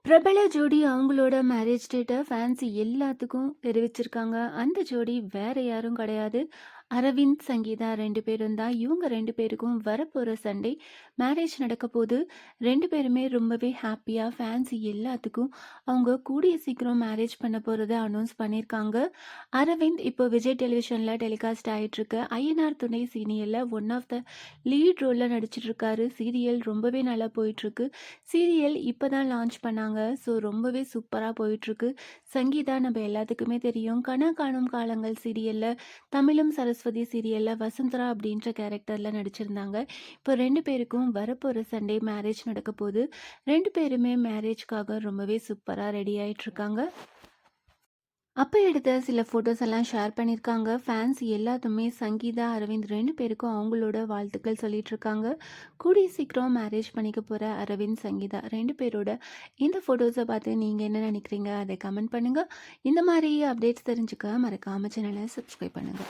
பிரபல ஜோடி அவங்களோட மேரேஜ் டேட்ட ஃபேன்ஸ் எல்லாத்துக்கும் தெரிவிச்சிருக்காங்க. அந்த ஜோடி வேற யாரும் கிடையாது. அரவிந்த், சங்கீதா 2 பேரும் தான். இவங்க 2 பேருக்கும் வரப்போற சண்டே மேரேஜ் நடக்கப்போது. 2 பேருமே ரொம்பவே ஹாப்பியா ஃபேன்ஸ் எல்லாத்துக்கும் அவங்க கூடிய சீக்கிரம் மேரேஜ் பண்ண போறத அனௌன்ஸ் பண்ணியிருக்காங்க. அரவிந்த் இப்போ விஜய் டெலிவிஷன்ல டெலிகாஸ்ட் ஆயிட்டிருக்க ஐயனார் துணை சீரியல்ல ஒன் ஆஃப் த லீட் ரோல்ல நடிச்சிட்டு இருக்காரு. சீரியல் ரொம்பவே நல்லா போயிட்டுருக்கு. சீரியல் இப்போ தான் லான்ச் பண்ணாங்க. ஸோ ரொம்பவே சூப்பரா போயிட்டுருக்கு. சங்கீதா நம்ம எல்லாத்துக்குமே தெரியும். கனா காணும் காலங்கள் சீரியல்ல தமிழும் சரஸ்வதி சீரியல்ல வசுந்தரா அப்படின்ற கேரக்டர்ல நடிச்சிருந்தாங்க. இப்போ 2 பேருக்கும் வரப்போற சண்டே மேரேஜ் நடக்க போகுது. 2 பேருமே மேரேஜ்க்காக ரொம்பவே சூப்பரா ரெடி ஆயிட்டு இருக்காங்க. அப்போ எடுத்த சில ஃபோட்டோஸ் எல்லாம் ஷேர் பண்ணியிருக்காங்க. ஃபேன்ஸ் எல்லாத்துமே சங்கீதா, அரவிந்த் 2 பேருக்கும் அவங்களோட வாழ்த்துக்கள் சொல்லிட்டு இருக்காங்க. கூடிய சீக்கிரம் மேரேஜ் பண்ணிக்க போற அரவிந்த், சங்கீதா 2 பேரோட இந்த ஃபோட்டோஸை பார்த்து நீங்கள் என்ன நினைக்கிறீங்க? அதை கமெண்ட் பண்ணுங்க. இந்த மாதிரி அப்டேட்ஸ் தெரிஞ்சுக்க மறக்காம சேனலை சப்ஸ்கிரைப் பண்ணுங்க.